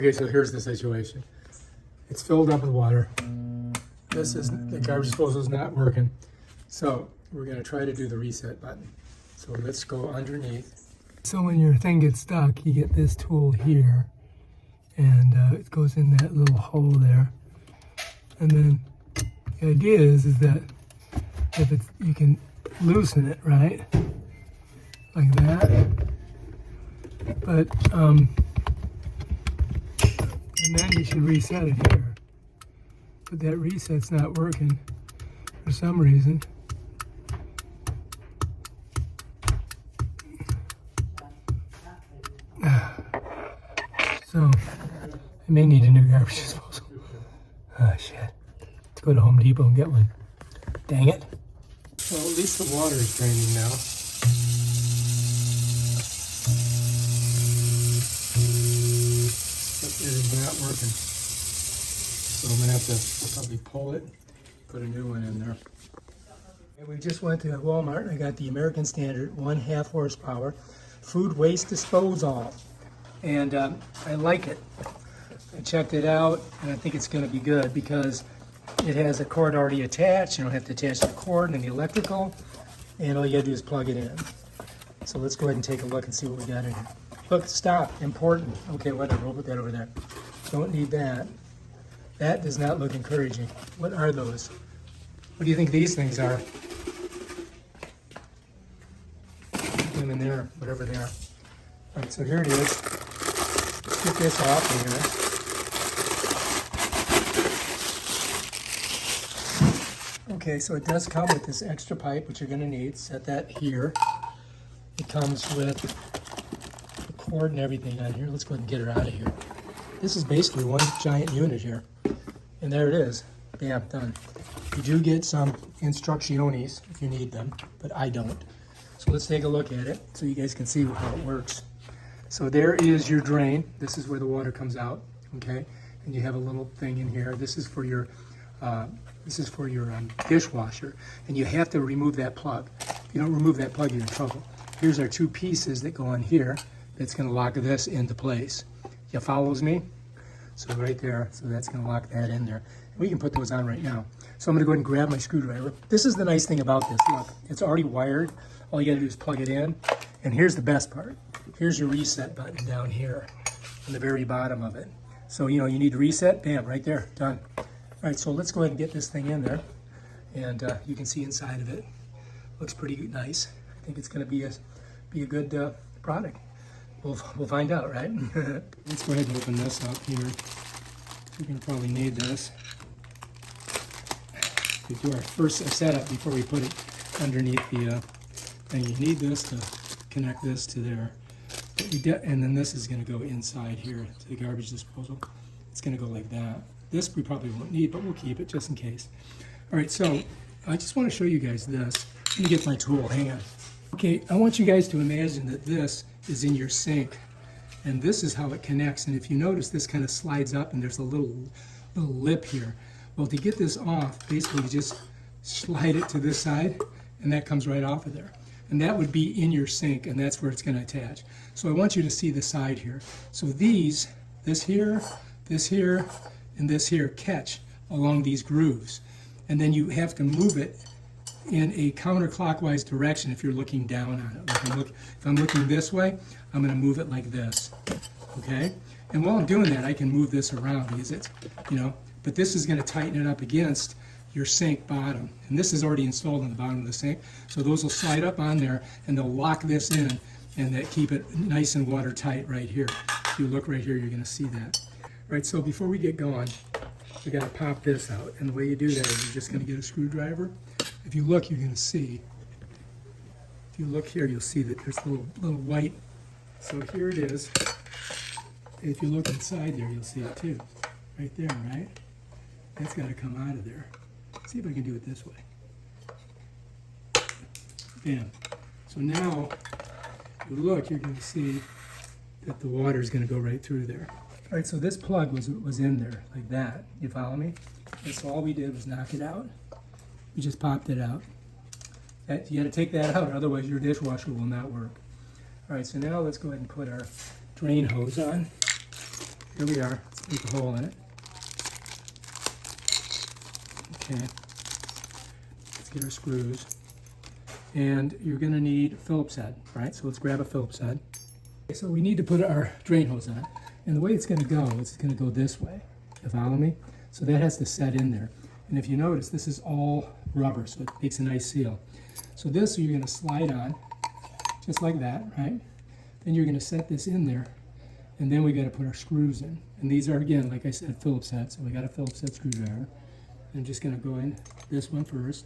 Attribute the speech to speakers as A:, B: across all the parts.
A: Okay, so here's the situation. It's filled up with water. This is, the garbage disposal is not working. So we're gonna try to do the reset button. So let's go underneath. So when your thing gets stuck, you get this tool here, and it goes in that little hole there. And then the idea is that if it's, you can loosen it, right? Like that. But, and then you should reset it here. But that reset's not working for some reason. So, I may need a new garbage disposal. Oh shit. Let's go to Home Depot and get one. Dang it. Well, at least the water is draining now. But it is not working. So I'm gonna have to probably pull it, put a new one in there. And we just went to Walmart and I got the American Standard 1/2 horsepower food waste disposal. And I like it. I checked it out and I think it's gonna be good because it has a cord already attached. You don't have to attach the cord and the electrical, and all you gotta do is plug it in. So let's go ahead and take a look and see what we got in here. Look, stop, important. Okay, whatever, we'll put that over there. Don't need that. That does not look encouraging. What are those? What do you think these things are? Put them in there, whatever they are. All right, so here it is. Let's get this off of here. Okay, so it does come with this extra pipe, which you're gonna need. Set that here. It comes with the cord and everything on here. Let's go ahead and get her out of here. This is basically one giant unit here. And there it is. Bam, done. You do get some instrucciones if you need them, but I don't. So let's take a look at it so you guys can see how it works. So there is your drain. This is where the water comes out, okay? And you have a little thing in here. This is for your dishwasher, and you have to remove that plug. If you don't remove that plug, you're in trouble. Here's our two pieces that go on here that's going to lock this into place. You follows me? So right there, so that's going to lock that in there. We can put those on right now. So I'm going to go ahead and grab my screwdriver. This is the nice thing about this. Look, it's already wired. All you got to do is plug it in. And here's the best part. Here's your reset button down here on the very bottom of it. So, you know, you need to reset, bam, right there, done. All right, so let's go ahead and get this thing in there. And you can see inside of it. Looks pretty nice. I think it's going to be a good product. We'll find out, right? Let's go ahead and open this up here. We're going to probably need this to do our first setup before we put it underneath the thing. You need this to connect this to there. And then this is going to go inside here to the garbage disposal. It's going to go like that. This we probably won't need, but we'll keep it just in case. All right, so I just want to show you guys this. Let me get my tool, hang on. Okay, I want you guys to imagine that this is in your sink, and this is how it connects. And if you notice, this kind of slides up, and there's a little lip here. Well, to get this off, basically you just slide it to this side, and that comes right off of there. And that would be in your sink, and that's where it's going to attach. So I want you to see the side here. So these, this here, and this here catch along these grooves. And then you have to move it in a counterclockwise direction if you're looking down on it. Like if I'm looking this way, I'm going to move it like this, okay? And while I'm doing that, I can move this around because it's, you know, but this is going to tighten it up against your sink bottom. And this is already installed on the bottom of the sink, so those will slide up on there and they'll lock this in and that keep it nice and watertight right here. If you look right here, you're going to see that. All right, so before we get going, we got to pop this out. And the way you do that is you're just going to get a screwdriver. If you look, you're going to see, if you look here, you'll see that there's a little white. So here it is. If you look inside there, you'll see it too. Right there, right? That's got to come out of there. See if I can do it this way. Bam. So now, if you look, you're going to see that the water is going to go right through there. All right, so this plug was in there like that. You follow me? And so all we did was knock it out. We just popped it out. You got to take that out, otherwise your dishwasher will not work. All right, so now let's go ahead and put our drain hose on. here we are. Let's make a hole in it. Okay, let's get our screws. And you're going to need a Phillips head, right? So let's grab a Phillips head. Okay, so we need to put our drain hose on. And the way it's going to go, it's going to go this way. You follow me? So that has to set in there. And if you notice, this is all rubber, so it makes a nice seal. So this you're going to slide on, just like that, right? Then you're going to set this in there, and then we got to put our screws in. And these are, again, like I said, Phillips head. So we got a Phillips head screwdriver. I'm just going to go in this one first,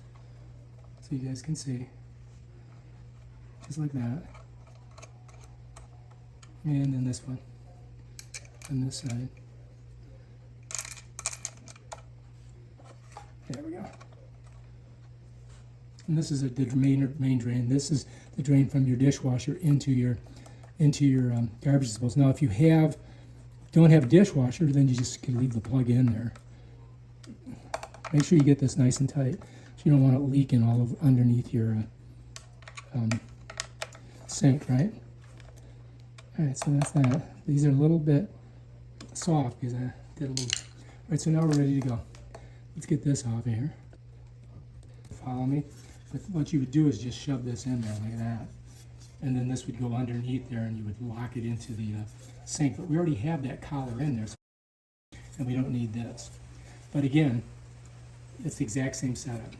A: so you guys can see. Just like that. And then this one on this side. There we go. And this is the main drain. This is the drain from your dishwasher into your garbage disposal. Now, if you don't have a dishwasher, then you just can leave the plug in there. Make sure you get this nice and tight, so you don't want it leaking all over underneath your sink, right? All right, so that's that. These are a little bit soft because I did a little. All right, so now we're ready to go. Let's get this off of here. Follow me? But what you would do is just shove this in there like that. And then this would go underneath there and you would lock it into the sink. But we already have that collar in there, and we don't need this. But again, it's the exact same setup.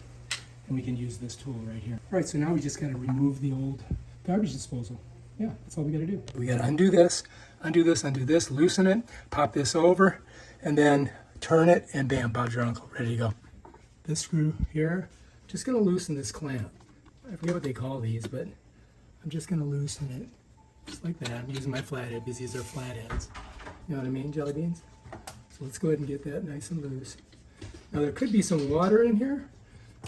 A: And we can use this tool right here. All right, so now we just got to remove the old garbage disposal. Yeah, that's all we got to do. We got to undo this, loosen it, pop this over, and then turn it, and bam, Bob's your uncle, ready to go. This screw here, just going to loosen this clamp. I forget what they call these, but I'm just going to loosen it, just like that. I'm using my flathead because these are flatheads. You know what I mean, jelly beans? So let's go ahead and get that nice and loose. Now there could be some water in here,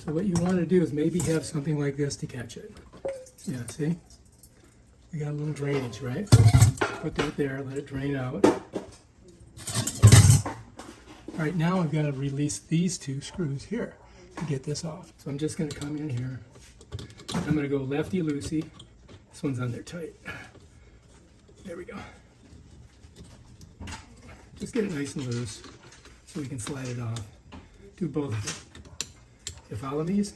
A: so what you want to do is maybe have something like this to catch it. Yeah, see? We got a little drainage, right? Put that there, let it drain out. All right, now I've got to release these two screws here to get this off. So I'm just going to come in here. I'm going to go lefty-loosey. This one's on there tight. There we go. Just get it nice and loose so we can slide it off. Do both of them. You follow these?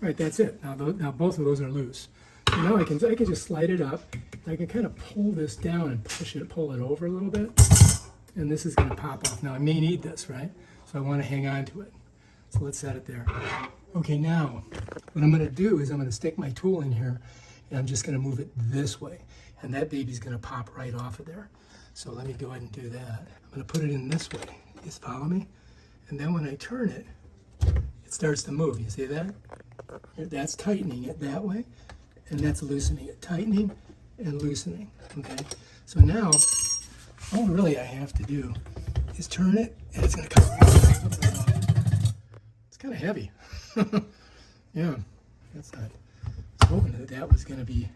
A: All right, that's it. Now both of those are loose. So now I can just slide it up. I can kind of pull this down and pull it over a little bit. And this is going to pop off. Now I may need this, right? So I want to hang on to it. So let's set it there. Okay, now what I'm going to do is I'm going to stick my tool in here, and I'm just going to move it this way. And that baby's going to pop right off of there. So let me go ahead and do that. I'm going to put it in this way. Just follow me? And then when I turn it, it starts to move. You see that? That's tightening it that way, and that's loosening it. Tightening and loosening. Okay? So now, all really I have to do is turn it, and it's going to come right off. It's kind of heavy. Yeah, that's not. I was hoping that was going to be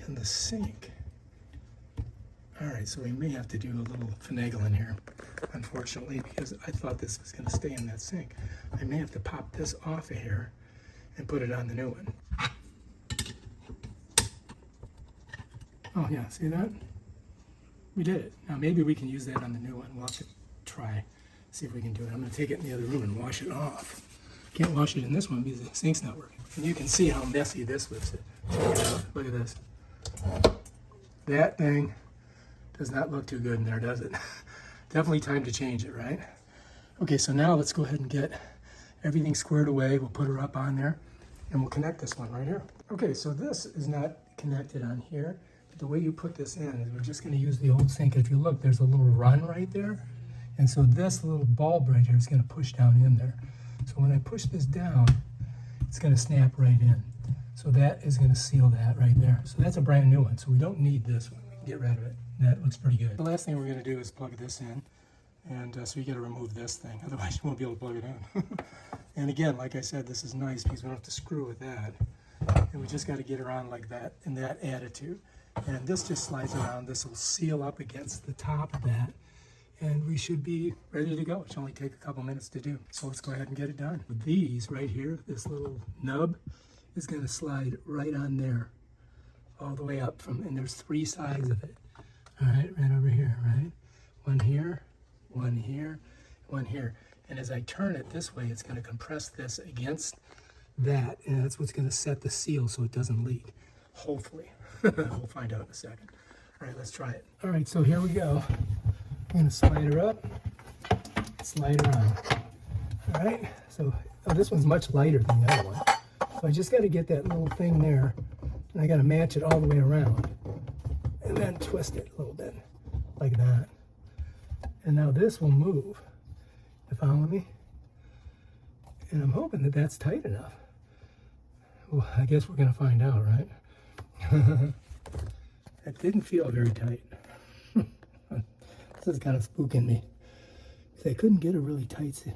A: in the sink. All right, so we may have to do a little finagling here, unfortunately, because I thought this was going to stay in that sink. I may have to pop this off of here and put it on the new one. Oh yeah, see that? We did it. Now maybe we can use that on the new one. We'll have to try, see if we can do it. I'm going to take it in the other room and wash it off. Can't wash it in this one because the sink's not working. And you can see how messy this lifts it. Check it out. Look at this. That thing does not look too good in there, does it? Definitely time to change it, right? Okay, so now let's go ahead and get everything squared away. We'll put her up on there, and we'll connect this one right here. Okay, so this is not connected on here. But the way you put this in is we're just going to use the old sink. If you look, there's a little run right there. And so this little bulb right here is going to push down in there. So when I push this down, it's going to snap right in. So that is going to seal that right there. So that's a brand new one. So we don't need this one. We can get rid of it. That looks pretty good. The last thing we're going to do is plug this in. And so you got to remove this thing. Otherwise you won't be able to plug it in. And again, like I said, this is nice because we don't have to screw with that. And we just got to get around like that in that attitude. And this just slides around. This will seal up against the top of that. And we should be ready to go. It should only take a couple minutes to do. So let's go ahead and get it done. With these right here, this little nub is going to slide right on there, all the way up from, and there's 3 sides of it. All right, right over here, right? one here, one here, one here. And as I turn it this way, it's going to compress this against that, and that's what's going to set the seal so it doesn't leak. Hopefully. We'll find out in a second. All right, let's try it. All right, so here we go. I'm going to slide her up, slide her on. All right, so this one's much lighter than the other one. So I just got to get that little thing there, and I got to match it all the way around, and then twist it a little bit, like that. And now this will move. You follow me? And I'm hoping that that's tight enough. Well, I guess we're going to find out, right? That didn't feel very tight. This is kind of spooking me. I couldn't get it really tight. I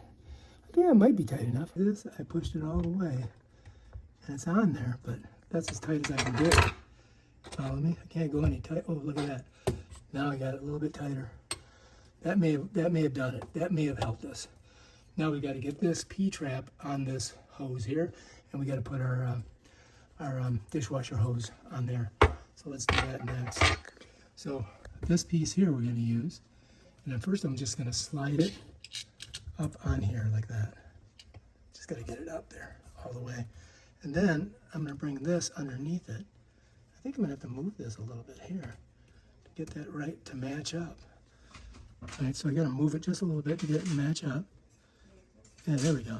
A: think it might be tight enough. This, I pushed it all the way. And it's on there, but that's as tight as I can get it. Follow me? I can't go any tight. Oh, look at that. Now I got it a little bit tighter. That may have done it. That may have helped us. Now we got to get this P-trap on this hose here, and we got to put our dishwasher hose on there. So let's do that next. So this piece here we're going to use, and then first I'm just going to slide it up on here like that. Just got to get it up there all the way. And then I'm going to bring this underneath it. I think I'm going to have to move this a little bit here to get that right to match up. All right, so I got to move it just a little bit to get it to match up. Yeah, there we go.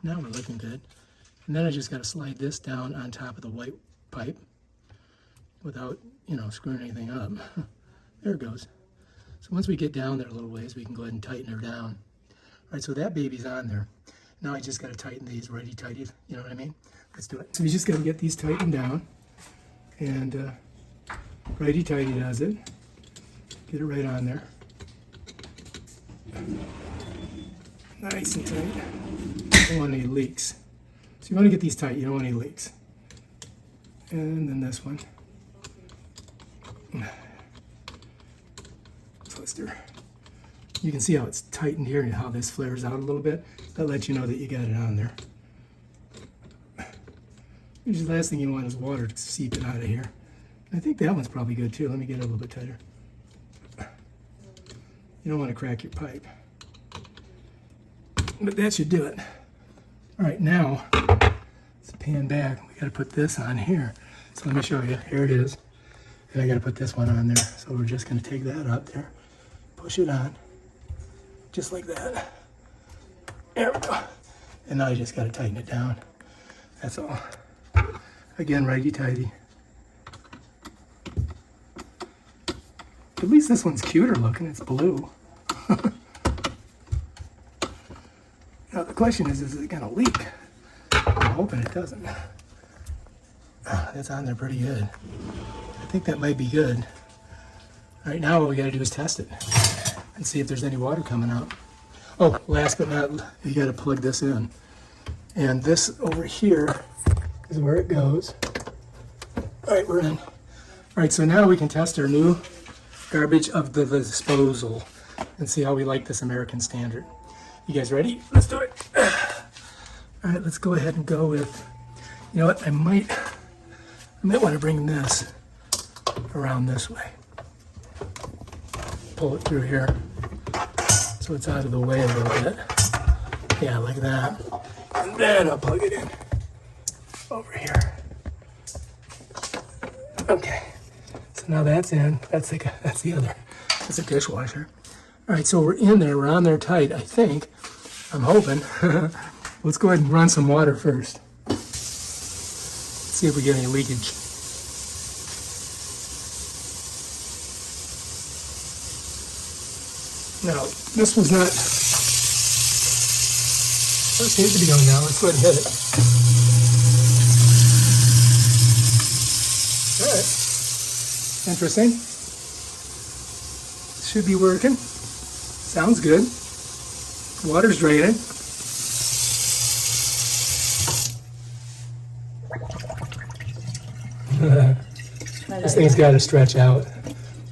A: Now we're looking good. And then I just got to slide this down on top of the white pipe without, screwing anything up. There it goes. So once we get down there a little ways, we can go ahead and tighten her down. All right, so that baby's on there. Now I just got to tighten these, ready tighted, you know what I mean? Let's do it. So we just got to get these tightened down. And righty tighty does it. Get it right on there. Nice and tight. Don't want any leaks. So you want to get these tight, you don't want any leaks. And then this one. Twister. You can see how it's tightened here and how this flares out a little bit. That lets you know that you got it on there. Usually the last thing you want is water seeping out of here. I think that one's probably good too. Let me get it a little bit tighter. You don't want to crack your pipe. But that should do it. All right, now let's pan back. We got to put this on here. So let me show you. Here it is. And I got to put this one on there. So we're just going to take that up there, push it on, just like that. There we go. And now you just got to tighten it down. That's all. Again, righty-tighty. At least this one's cuter looking. It's blue. Now the question is it going to leak? I'm hoping it doesn't. That's on there pretty good. I think that might be good. All right, now what we got to do is test it and see if there's any water coming out. Oh, last but not least, you got to plug this in. And this over here is where it goes. All right, we're in. All right, so now we can test our new garbage of the disposal and see how we like this American Standard. You guys ready? Let's do it. All right, let's go ahead and go with, you know what, I might want to bring this around this way. Pull it through here so it's out of the way a little bit. Yeah, like that. And then I'll plug it in over here. Okay, so now that's in. That's the other. That's a dishwasher. All right, so we're in there. We're on there tight, I think. I'm hoping. Let's go ahead and run some water first. See if we get any leakage. Now, this was not. It seems to be going now. Let's go ahead and hit it. All right. Interesting. Should be working. Sounds good. Water's draining. This thing's got to stretch out.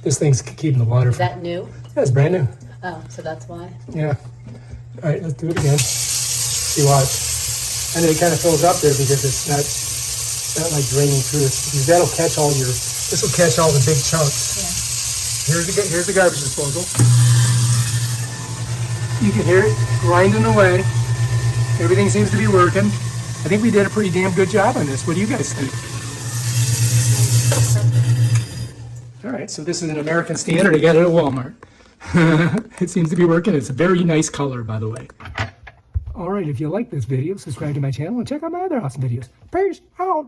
A: This thing's keeping the water.
B: Is that new?
A: That's brand new.
B: Oh, so that's why?
A: Yeah. All right, let's do it again. See, watch. And it kind of fills up there because it's not like draining through it. Because that'll catch all your. This will catch all the big chunks.
B: Yeah.
A: Here's the garbage disposal. You can hear it grinding away. Everything seems to be working. I think we did a pretty damn good job on this. What do you guys think? All right, so this is an American Standard. I got it at Walmart. It seems to be working. It's a very nice color, by the way. All right, if you like this video, subscribe to my channel and check out my other awesome videos. Peace out.